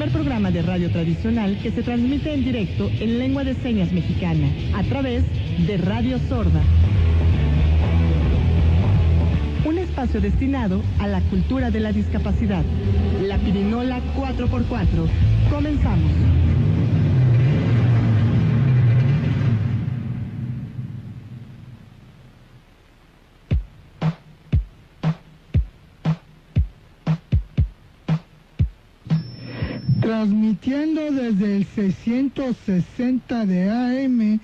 primer programa de radio tradicional que se transmite en directo en lengua de señas mexicana, a través de Radio Sorda. Un espacio destinado a la cultura de la discapacidad. La Pirinola 4x4. Comenzamos. Transmitiendo desde el 660 de AM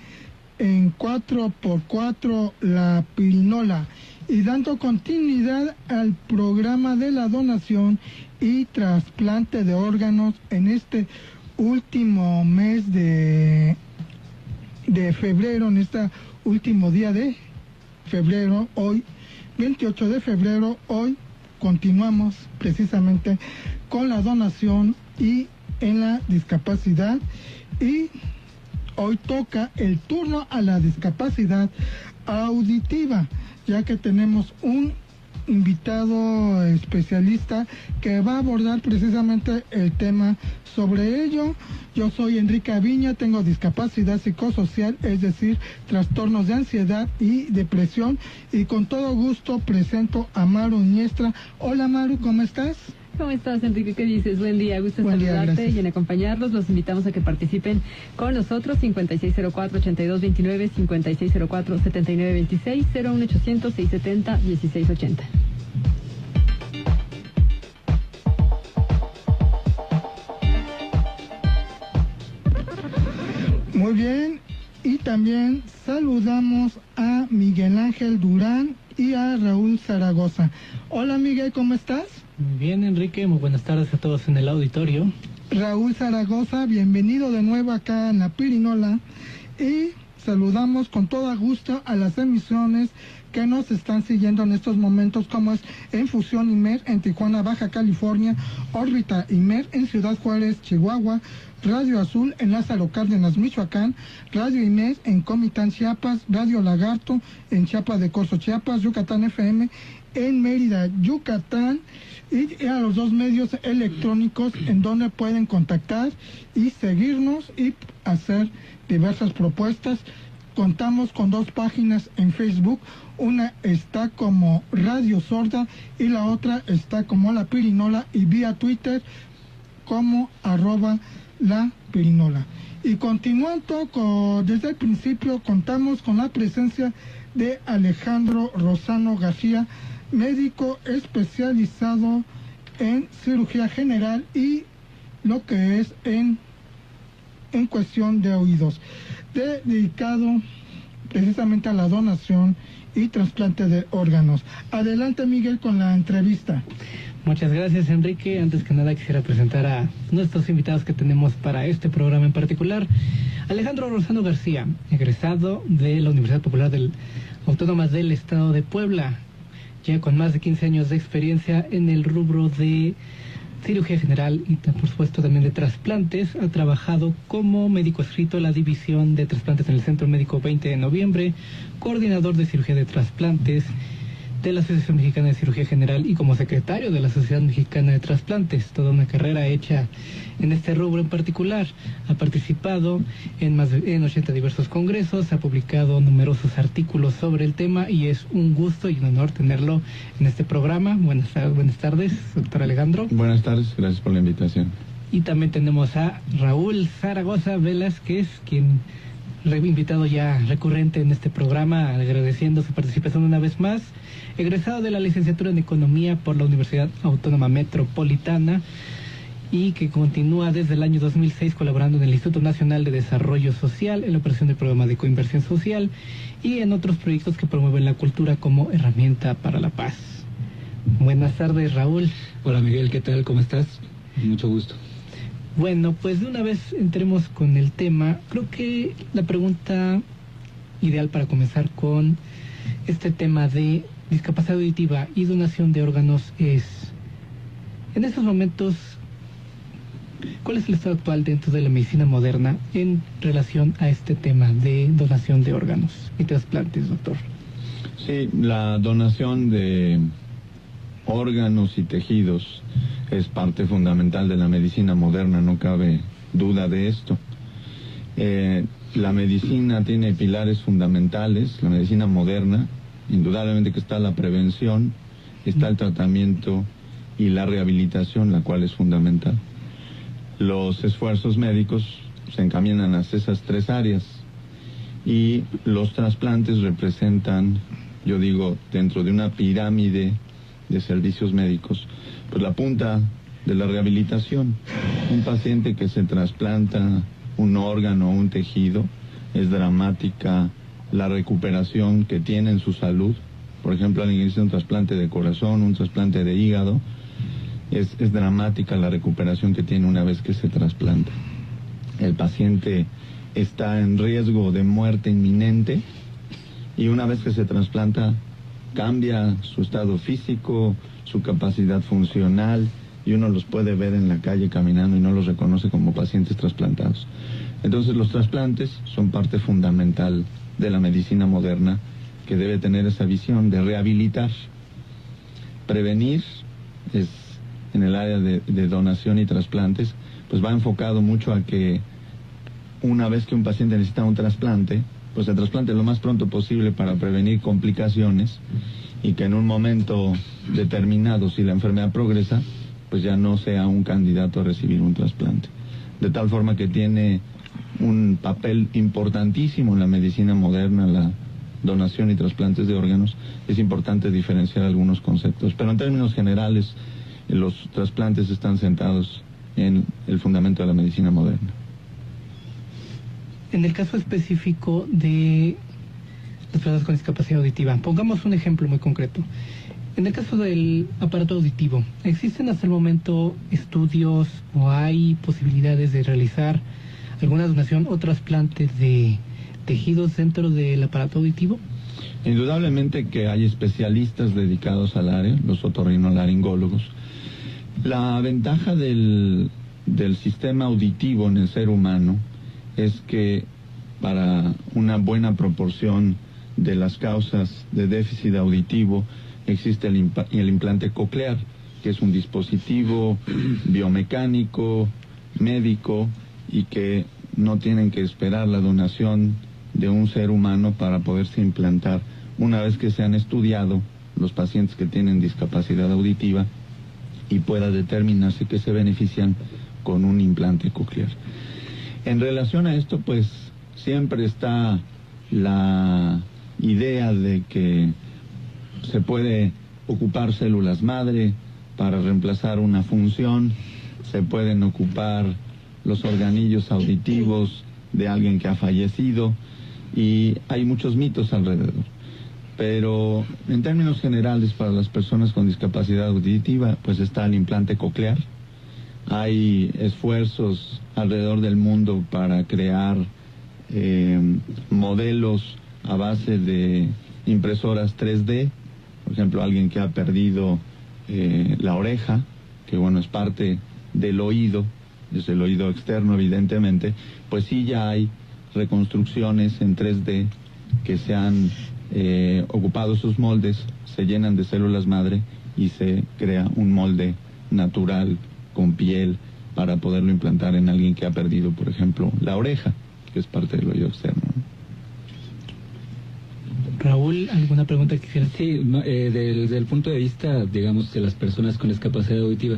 en 4x4 La Pirinola y dando continuidad al programa de la donación y trasplante de órganos en este último mes de febrero, en este último día de febrero, hoy 28 de febrero, hoy continuamos precisamente con la donación y en la discapacidad, y hoy toca el turno a la discapacidad auditiva, ya que tenemos un invitado especialista que va a abordar precisamente el tema sobre ello. Yo soy Enrique Aviña, tengo discapacidad psicosocial, es decir, trastornos de ansiedad y depresión, y con todo gusto presento a Maru Iniestra. Hola Maru, ¿cómo estás? ¿Cómo estás, Enrique? ¿Qué dices? Buen día, gusto en saludarte y en acompañarlos. Los invitamos a que participen con nosotros. 5604-8229, 5604-7926, 01800-670-1680. Muy bien, y también saludamos a Miguel Ángel Durán y a Raúl Zaragoza. Hola Miguel, ¿cómo estás? Muy bien, Enrique, muy buenas tardes a todos en el auditorio. Raúl Zaragoza, bienvenido de nuevo acá en La Pirinola, y saludamos con todo gusto a las emisiones que nos están siguiendo en estos momentos, como es en Fusión Imer en Tijuana, Baja California, Órbita Imer en Ciudad Juárez, Chihuahua, Radio Azul en Lázaro Cárdenas, Michoacán, Radio Imer en Comitán, Chiapas, Radio Lagarto en Chiapas de Corzo, Chiapas, Yucatán FM en Mérida, Yucatán, y a los dos medios electrónicos en donde pueden contactar y seguirnos y hacer diversas propuestas. Contamos con dos páginas en Facebook, una está como Radio Sorda y la otra está como La Pirinola, y vía Twitter como @La Pirinola. Y continuando desde el principio, contamos con la presencia de Alejandro Rosano García, médico especializado en cirugía general y lo que es en cuestión de oídos, dedicado precisamente a la donación y trasplante de órganos. Adelante, Miguel, con la entrevista. Muchas gracias, Enrique. Antes que nada quisiera presentar a nuestros invitados que tenemos para este programa en particular. Alejandro Rosano García, egresado de la Universidad Popular Autónoma del Estado de Puebla, ya con más de 15 años de experiencia en el rubro de cirugía general y por supuesto también de trasplantes. Ha trabajado como médico adscrito a la división de trasplantes en el Centro Médico 20 de Noviembre, coordinador de cirugía de trasplantes de la Asociación Mexicana de Cirugía General y como secretario de la Sociedad Mexicana de Trasplantes. Toda una carrera hecha en este rubro en particular. Ha participado en más de 80 diversos congresos, ha publicado numerosos artículos sobre el tema y es un gusto y un honor tenerlo en este programa. Buenas tardes, doctor Alejandro. Buenas tardes, gracias por la invitación. Y también tenemos a Raúl Zaragoza Velázquez, quien invitado ya recurrente en este programa, agradeciendo su participación una vez más. Egresado de la licenciatura en Economía por la Universidad Autónoma Metropolitana y que continúa desde el año 2006 colaborando en el Instituto Nacional de Desarrollo Social, en la operación del programa de coinversión social y en otros proyectos que promueven la cultura como herramienta para la paz. Buenas tardes, Raúl. Hola, Miguel, ¿qué tal? ¿Cómo estás? Mucho gusto. Bueno, pues de una vez entremos con el tema. Creo que la pregunta ideal para comenzar con este tema de discapacidad auditiva y donación de órganos es, en estos momentos, ¿cuál es el estado actual dentro de la medicina moderna en relación a este tema de donación de órganos y trasplantes, doctor? Sí, la donación de órganos y tejidos es parte fundamental de la medicina moderna, no cabe duda de esto. La medicina tiene pilares fundamentales, la medicina moderna, indudablemente que está la prevención, está el tratamiento y la rehabilitación, la cual es fundamental. Los esfuerzos médicos se encaminan hacia esas tres áreas y los trasplantes representan, yo digo, dentro de una pirámide de servicios médicos, pues la punta de la rehabilitación. Un paciente que se trasplanta un órgano o un tejido, es dramática la recuperación que tiene en su salud. Por ejemplo, alguien que hizo un trasplante de corazón, un trasplante de hígado, es dramática la recuperación que tiene una vez que se trasplanta. El paciente está en riesgo de muerte inminente y una vez que se trasplanta cambia su estado físico, su capacidad funcional, y uno los puede ver en la calle caminando y no los reconoce como pacientes trasplantados. Entonces los trasplantes son parte fundamental de la medicina moderna, que debe tener esa visión de rehabilitar. Prevenir es, en el área de donación y trasplantes, pues va enfocado mucho a que una vez que un paciente necesita un trasplante, pues se trasplante lo más pronto posible para prevenir complicaciones, y que en un momento determinado, si la enfermedad progresa, pues ya no sea un candidato a recibir un trasplante. De tal forma que tiene un papel importantísimo en la medicina moderna, la donación y trasplantes de órganos. Es importante diferenciar algunos conceptos, pero en términos generales los trasplantes están sentados en el fundamento de la medicina moderna. En el caso específico de las personas con discapacidad auditiva, pongamos un ejemplo muy concreto. En el caso del aparato auditivo, ¿existen hasta el momento estudios o hay posibilidades de realizar alguna donación o trasplante de tejidos dentro del aparato auditivo? Indudablemente que hay especialistas dedicados al área, los otorrinolaringólogos. La ventaja del sistema auditivo en el ser humano es que para una buena proporción de las causas de déficit auditivo existe el implante coclear, que es un dispositivo biomecánico, médico, y que no tienen que esperar la donación de un ser humano para poderse implantar. Una vez que se han estudiado los pacientes que tienen discapacidad auditiva y pueda determinarse que se benefician con un implante coclear. En relación a esto, pues siempre está la idea de que se puede ocupar células madre para reemplazar una función, se pueden ocupar los organillos auditivos de alguien que ha fallecido, y hay muchos mitos alrededor. Pero en términos generales, para las personas con discapacidad auditiva, pues está el implante coclear. Hay esfuerzos alrededor del mundo para crear modelos a base de impresoras 3D. Por ejemplo, alguien que ha perdido la oreja, que bueno, es parte del oído, es el oído externo evidentemente, pues sí ya hay reconstrucciones en 3D que se han ocupado sus moldes, se llenan de células madre y se crea un molde natural con piel para poderlo implantar en alguien que ha perdido, por ejemplo, la oreja, que es parte del oído externo, ¿no? Raúl, ¿alguna pregunta que quieras? Sí, desde el punto de vista, digamos, de las personas con discapacidad auditiva,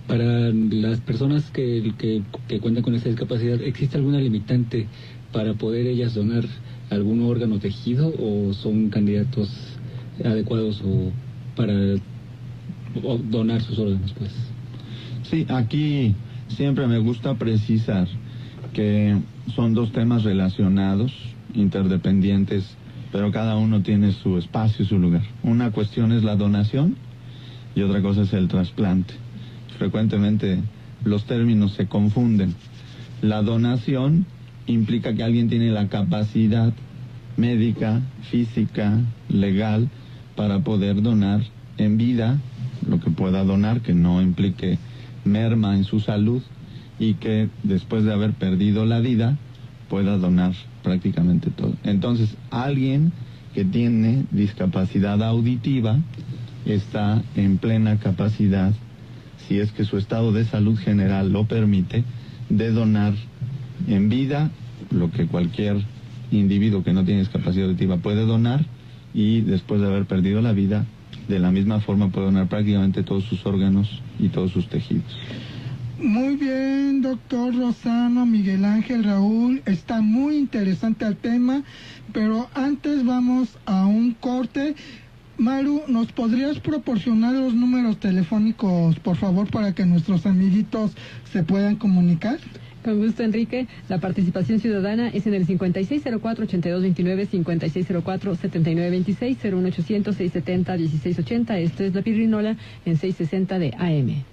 para las personas que cuentan con esta discapacidad, ¿existe alguna limitante para poder ellas donar algún órgano o tejido, o son candidatos adecuados para donar sus órganos, pues? Sí, aquí siempre me gusta precisar que son dos temas relacionados, interdependientes, pero cada uno tiene su espacio y su lugar. Una cuestión es la donación y otra cosa es el trasplante. Frecuentemente los términos se confunden. La donación implica que alguien tiene la capacidad médica, física, legal para poder donar en vida lo que pueda donar, que no implique merma en su salud, y que después de haber perdido la vida pueda donar prácticamente todo. Entonces, alguien que tiene discapacidad auditiva está en plena capacidad, si es que su estado de salud general lo permite, de donar en vida lo que cualquier individuo que no tiene discapacidad auditiva puede donar, y después de haber perdido la vida, de la misma forma puede donar prácticamente todos sus órganos y todos sus tejidos. Muy bien, doctor Lozano, Miguel Ángel, Raúl, está muy interesante el tema, pero antes vamos a un corte. Maru, ¿nos podrías proporcionar los números telefónicos, por favor, para que nuestros amiguitos se puedan comunicar? Con gusto, Enrique. La participación ciudadana es en el 5604-8229, 5604-7926, 01800-670-1680. Esto es La Pirinola en 660 de AM.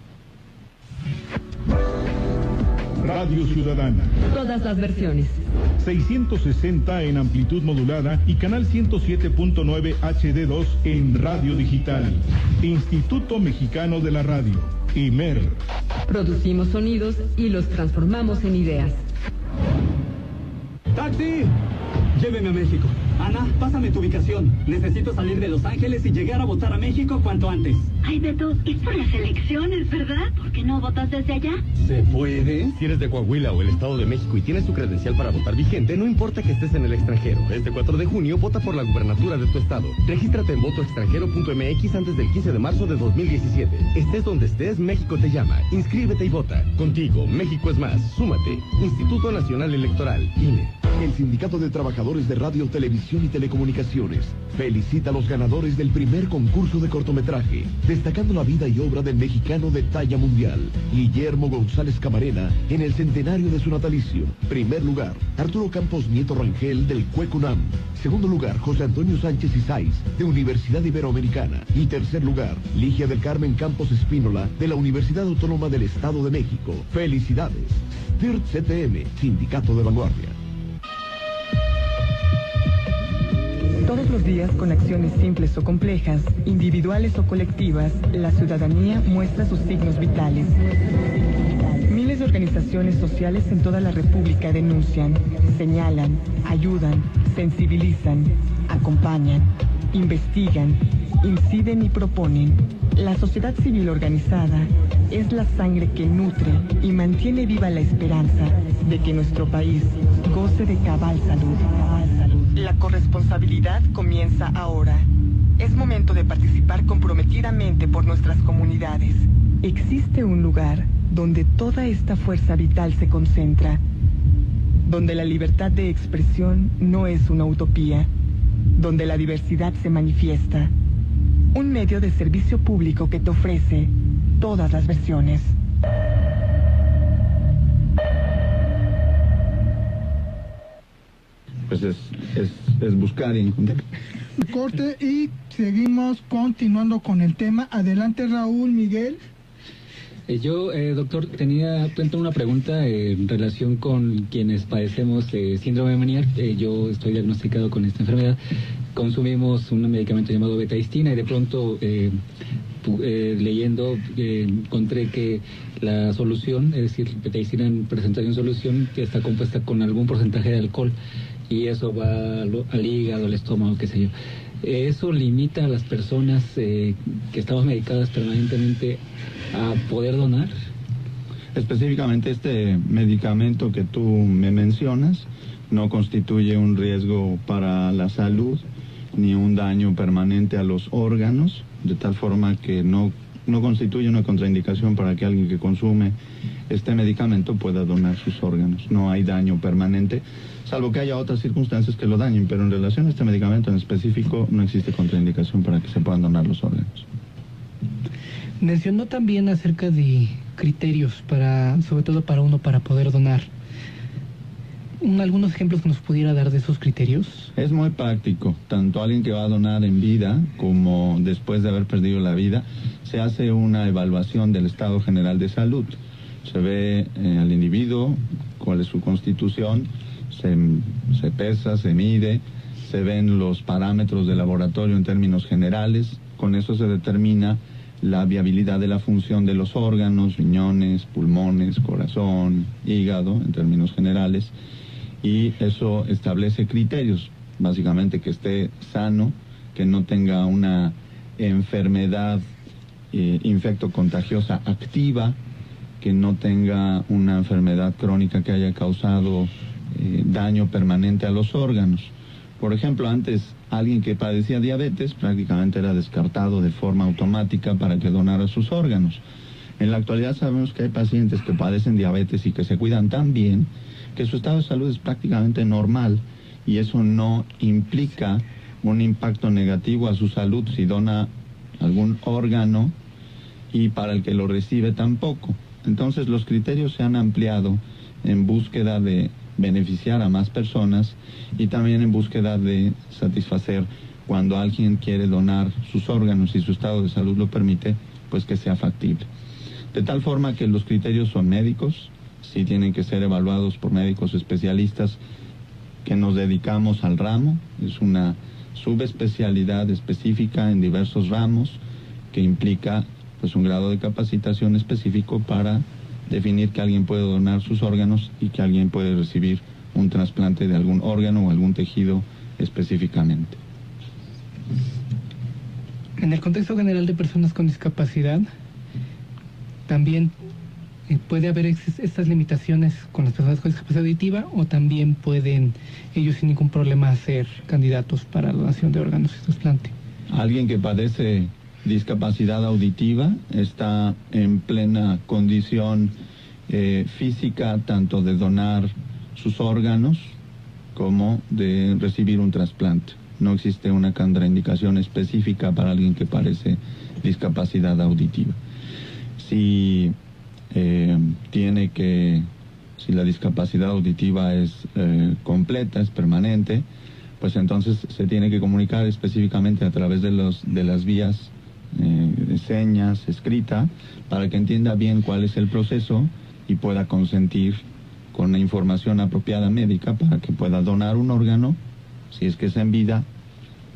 Radio Ciudadana. Todas las versiones. 660 en amplitud modulada y canal 107.9 HD2 en radio digital. Instituto Mexicano de la Radio, IMER. Producimos sonidos y los transformamos en ideas. ¡Taxi! Lléveme a México. Ana, pásame tu ubicación. Necesito salir de Los Ángeles y llegar a votar a México cuanto antes. Ay, Beto, es por las elecciones, ¿verdad? ¿Por qué no votas desde allá? ¿Se puede? Si eres de Coahuila o el Estado de México y tienes tu credencial para votar vigente, no importa que estés en el extranjero. Este 4 de junio, vota por la gubernatura de tu estado. Regístrate en votoextranjero.mx antes del 15 de marzo de 2017. Estés donde estés, México te llama. Inscríbete y vota. Contigo, México es más. Súmate. Instituto Nacional Electoral, INE. El Sindicato de Trabajadores de Radio, Televisión y Telecomunicaciones felicita a los ganadores del primer concurso de cortometraje, destacando la vida y obra del mexicano de talla mundial, Guillermo González Camarena, en el centenario de su natalicio. Primer lugar, Arturo Campos Nieto Rangel, del CUECUNAM. Segundo lugar, José Antonio Sánchez Isais, de Universidad Iberoamericana. Y tercer lugar, Ligia del Carmen Campos Espínola, de la Universidad Autónoma del Estado de México. ¡Felicidades! CIRT CTM, Sindicato de Vanguardia. Todos los días, con acciones simples o complejas, individuales o colectivas, la ciudadanía muestra sus signos vitales. Miles de organizaciones sociales en toda la República denuncian, señalan, ayudan, sensibilizan, acompañan, investigan, inciden y proponen. La sociedad civil organizada es la sangre que nutre y mantiene viva la esperanza de que nuestro país goce de cabal salud. La corresponsabilidad comienza ahora. Es momento de participar comprometidamente por nuestras comunidades. Existe un lugar donde toda esta fuerza vital se concentra, donde la libertad de expresión no es una utopía, donde la diversidad se manifiesta. Un medio de servicio público que te ofrece todas las versiones. Pues es buscar y encontrar. Corte y seguimos continuando con el tema. Adelante, Raúl, Miguel. Yo, doctor, tenía una pregunta en relación con quienes padecemos síndrome de Meniere. Yo estoy diagnosticado con esta enfermedad. Consumimos un medicamento llamado betaistina y de pronto, leyendo, encontré que la solución, es decir, betaistina en presentación solución, que está compuesta con algún porcentaje de alcohol, y eso va al hígado, al estómago, qué sé yo. ¿Eso limita a las personas que estamos medicadas permanentemente a poder donar? Específicamente este medicamento que tú me mencionas no constituye un riesgo para la salud ni un daño permanente a los órganos, de tal forma que no constituye una contraindicación para que alguien que consume este medicamento pueda donar sus órganos. No hay daño permanente, salvo que haya otras circunstancias que lo dañen, pero en relación a este medicamento en específico no existe contraindicación para que se puedan donar los órganos. Mencionó también acerca de criterios sobre todo para uno para poder donar. ¿Algunos ejemplos que nos pudiera dar de esos criterios? Es muy práctico. Tanto alguien que va a donar en vida como después de haber perdido la vida, se hace una evaluación del estado general de salud. Se ve al individuo, cuál es su constitución, se pesa, se mide, se ven los parámetros de laboratorio en términos generales. Con eso se determina la viabilidad de la función de los órganos, riñones, pulmones, corazón, hígado, en términos generales. Y eso establece criterios, básicamente que esté sano, que no tenga una enfermedad infectocontagiosa activa, que no tenga una enfermedad crónica que haya causado daño permanente a los órganos. Por ejemplo, antes alguien que padecía diabetes prácticamente era descartado de forma automática para que donara sus órganos. En la actualidad sabemos que hay pacientes que padecen diabetes y que se cuidan tan bien que su estado de salud es prácticamente normal, y eso no implica un impacto negativo a su salud si dona algún órgano, y para el que lo recibe tampoco. Entonces los criterios se han ampliado en búsqueda de beneficiar a más personas y también en búsqueda de satisfacer cuando alguien quiere donar sus órganos y su estado de salud lo permite, pues que sea factible. De tal forma que los criterios son médicos, sí tienen que ser evaluados por médicos especialistas que nos dedicamos al ramo. Es una subespecialidad específica en diversos ramos que implica pues un grado de capacitación específico para definir que alguien puede donar sus órganos y que alguien puede recibir un trasplante de algún órgano o algún tejido específicamente. En el contexto general de personas con discapacidad, también puede haber estas limitaciones con las personas con discapacidad auditiva, o también pueden ellos sin ningún problema ser candidatos para la donación de órganos y trasplante. Alguien que padece discapacidad auditiva está en plena condición física tanto de donar sus órganos como de recibir un trasplante. No existe una contraindicación específica para alguien que padece discapacidad auditiva. Si la discapacidad auditiva es completa, es permanente, pues entonces se tiene que comunicar específicamente a través de las vías de señas, escrita, para que entienda bien cuál es el proceso y pueda consentir con la información apropiada médica para que pueda donar un órgano, si es que es en vida,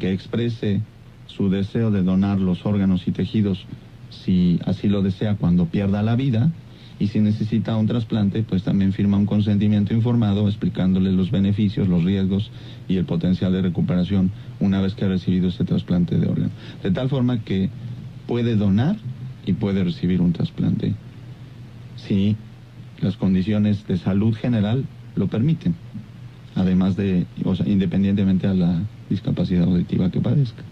que exprese su deseo de donar los órganos y tejidos, si así lo desea, cuando pierda la vida, y si necesita un trasplante, pues también firma un consentimiento informado explicándole los beneficios, los riesgos y el potencial de recuperación una vez que ha recibido ese trasplante de órgano. De tal forma que puede donar y puede recibir un trasplante si las condiciones de salud general lo permiten, además de, independientemente a la discapacidad auditiva que padezca.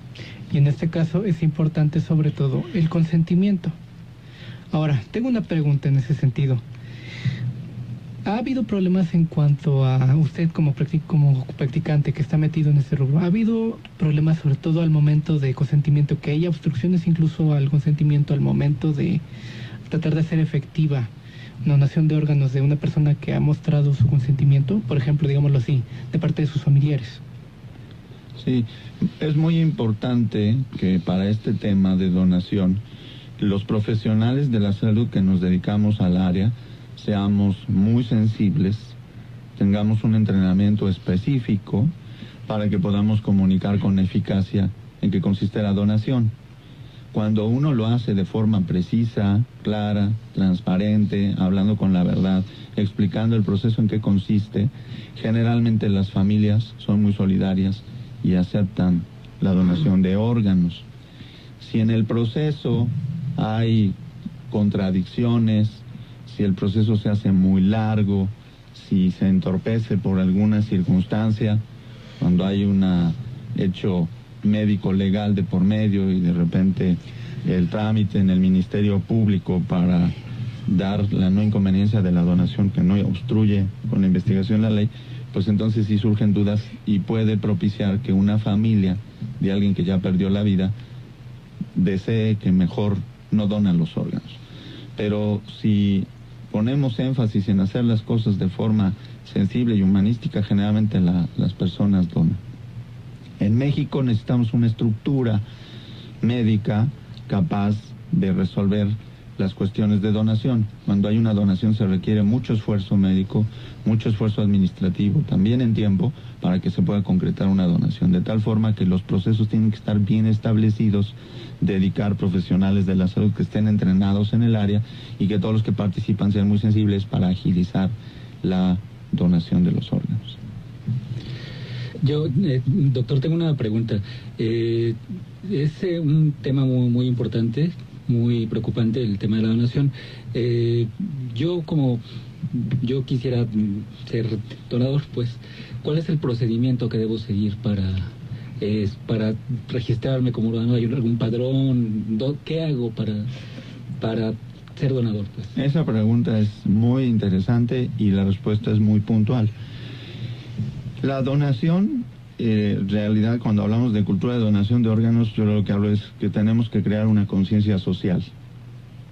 Y en este caso es importante sobre todo el consentimiento. Ahora, tengo una pregunta en ese sentido. ¿Ha habido problemas en cuanto a usted como practicante que está metido en ese rubro? ¿Ha habido problemas sobre todo al momento de consentimiento, que haya obstrucciones incluso al consentimiento al momento de tratar de hacer efectiva una donación de órganos de una persona que ha mostrado su consentimiento, por ejemplo, digámoslo así, de parte de sus familiares? Sí, es muy importante que para este tema de donación, los profesionales de la salud que nos dedicamos al área seamos muy sensibles, tengamos un entrenamiento específico para que podamos comunicar con eficacia en qué consiste la donación. Cuando uno lo hace de forma precisa, clara, transparente, hablando con la verdad, explicando el proceso en qué consiste, generalmente las familias son muy solidarias y aceptan la donación de órganos. Si en el proceso hay contradicciones, si el proceso se hace muy largo, si se entorpece por alguna circunstancia, cuando hay un hecho médico legal de por medio y de repente el trámite en el Ministerio Público para dar la no inconveniencia de la donación que no obstruye con la investigación de la ley, pues entonces sí surgen dudas y puede propiciar que una familia de alguien que ya perdió la vida desee que mejor no donan los órganos. Pero si ponemos énfasis en hacer las cosas de forma sensible y humanística, generalmente las personas donan. En México necesitamos una estructura médica capaz de resolver las cuestiones de donación. Cuando hay una donación se requiere mucho esfuerzo médico, mucho esfuerzo administrativo, también en tiempo, para que se pueda concretar una donación, de tal forma que los procesos tienen que estar bien establecidos, dedicar profesionales de la salud que estén entrenados en el área y que todos los que participan sean muy sensibles para agilizar la donación de los órganos. Yo, doctor, tengo una pregunta. Es un tema muy importante, muy preocupante, el tema de la donación. Yo quisiera ser donador, pues, ¿cuál es el procedimiento que debo seguir para registrarme como donador? ¿Hay algún padrón? ¿Qué hago para ser donador, pues? Esa pregunta es muy interesante y la respuesta es muy puntual. La donación, en realidad, cuando hablamos de cultura de donación de órganos, yo lo que hablo es que tenemos que crear una conciencia social.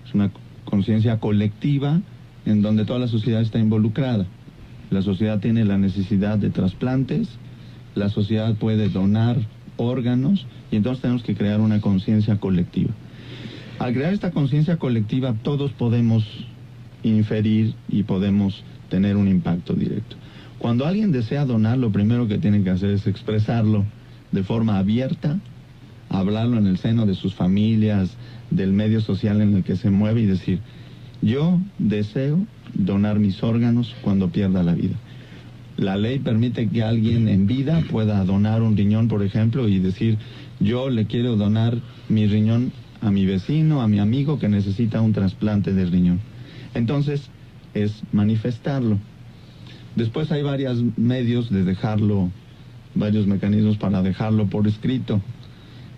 Es una conciencia colectiva en donde toda la sociedad está involucrada. La sociedad tiene la necesidad de trasplantes, la sociedad puede donar órganos y entonces tenemos que crear una conciencia colectiva. Al crear esta conciencia colectiva, todos podemos inferir y podemos tener un impacto directo. Cuando alguien desea donar, lo primero que tiene que hacer es expresarlo de forma abierta, hablarlo en el seno de sus familias, del medio social en el que se mueve y decir, yo deseo donar mis órganos cuando pierda la vida. La ley permite que alguien en vida pueda donar un riñón, por ejemplo, y decir, yo le quiero donar mi riñón a mi vecino, a mi amigo que necesita un trasplante de riñón. Entonces, es manifestarlo. Después hay varios medios de dejarlo, varios mecanismos para dejarlo por escrito.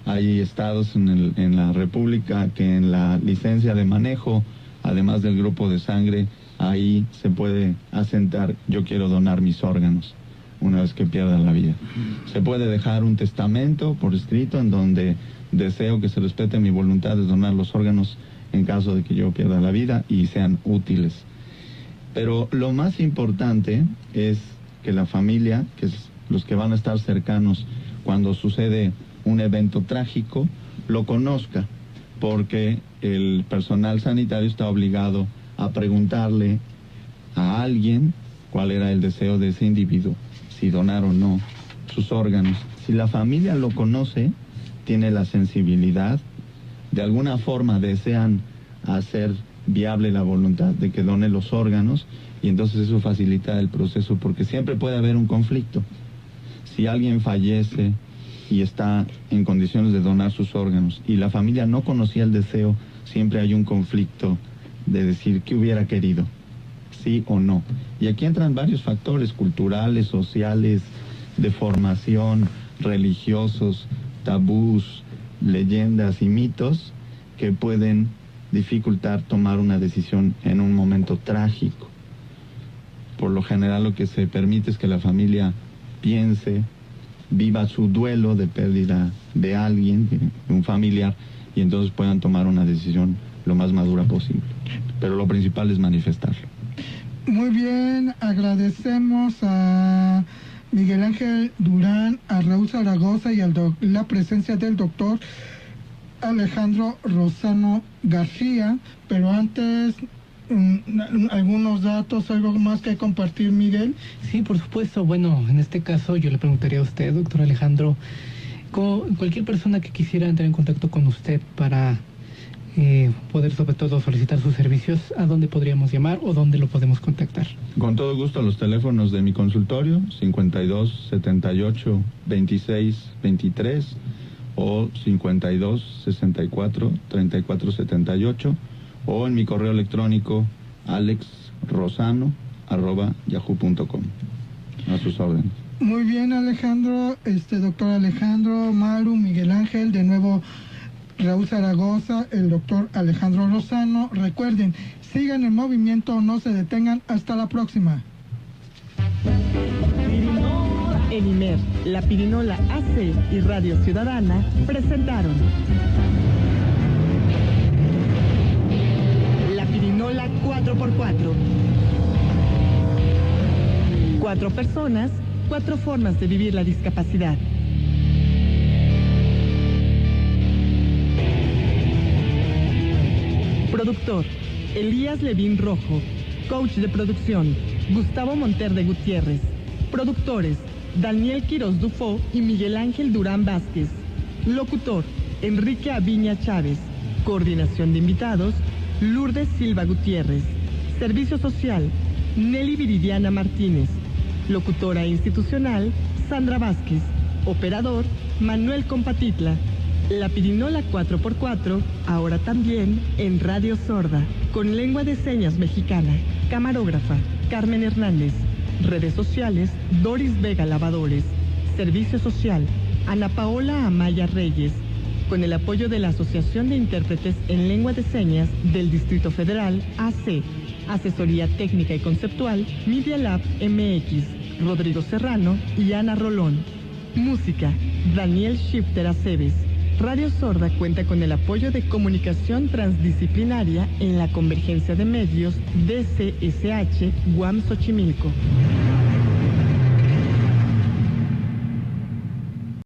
Hay estados en la República que en la licencia de manejo, además del grupo de sangre, ahí se puede asentar, yo quiero donar mis órganos una vez que pierda la vida. Se puede dejar un testamento por escrito en donde deseo que se respete mi voluntad de donar los órganos en caso de que yo pierda la vida y sean útiles. Pero lo más importante es que la familia, que es los que van a estar cercanos cuando sucede un evento trágico, lo conozca, porque el personal sanitario está obligado a preguntarle a alguien cuál era el deseo de ese individuo, si donar o no sus órganos. Si la familia lo conoce, tiene la sensibilidad, de alguna forma desean hacer viable la voluntad de que done los órganos, y entonces eso facilita el proceso, porque siempre puede haber un conflicto. Si alguien fallece y está en condiciones de donar sus órganos y la familia no conocía el deseo, siempre hay un conflicto de decir qué hubiera querido, sí o no. Y aquí entran varios factores culturales, sociales, de formación, religiosos, tabús, leyendas y mitos que pueden dificultar tomar una decisión en un momento trágico. Por lo general lo que se permite es que la familia piense, viva su duelo de pérdida de alguien, de un familiar, y entonces puedan tomar una decisión lo más madura posible. Pero lo principal es manifestarlo. Muy bien, agradecemos a Miguel Ángel Durán, a Raúl Zaragoza y la presencia del doctor Alejandro Rosano García, pero antes algunos datos, algo más que compartir, Miguel. Sí, por supuesto. Bueno, en este caso yo le preguntaría a usted, doctor Alejandro, cualquier persona que quisiera entrar en contacto con usted para poder sobre todo solicitar sus servicios, ¿a dónde podríamos llamar o dónde lo podemos contactar? Con todo gusto, los teléfonos de mi consultorio, 52 78 26 23 o 52 64 34 78, o en mi correo electrónico alexrosano@yahoo.com. A sus órdenes. Muy bien, Alejandro, doctor Alejandro, Maru, Miguel Ángel, de nuevo Raúl Zaragoza, el doctor Alejandro Rosano. Recuerden, sigan el movimiento, no se detengan. Hasta la próxima. En IMER, la Pirinola AC y Radio Ciudadana presentaron la Pirinola 4x4. 4 personas, 4 formas de vivir la discapacidad. Productor, Elías Levín Rojo. Coach de producción, Gustavo Monterde Gutiérrez. Productores, Daniel Quiroz Dufo y Miguel Ángel Durán Vázquez. Locutor, Enrique Aviña Chávez. Coordinación de invitados, Lourdes Silva Gutiérrez. Servicio social, Nelly Viridiana Martínez. Locutora institucional, Sandra Vázquez. Operador, Manuel Compatitla. La Pirinola 4x4, ahora también en Radio Sorda, con lengua de señas mexicana. Camarógrafa, Carmen Hernández. Redes sociales, Doris Vega Lavadores. Servicio social, Ana Paola Amaya Reyes. Con el apoyo de la Asociación de Intérpretes en Lengua de Señas del Distrito Federal, AC. Asesoría técnica y conceptual, Media Lab MX. Rodrigo Serrano y Ana Rolón. Música, Daniel Shifter Aceves. Radio Sorda cuenta con el apoyo de Comunicación Transdisciplinaria en la Convergencia de Medios DCSH UAM Xochimilco.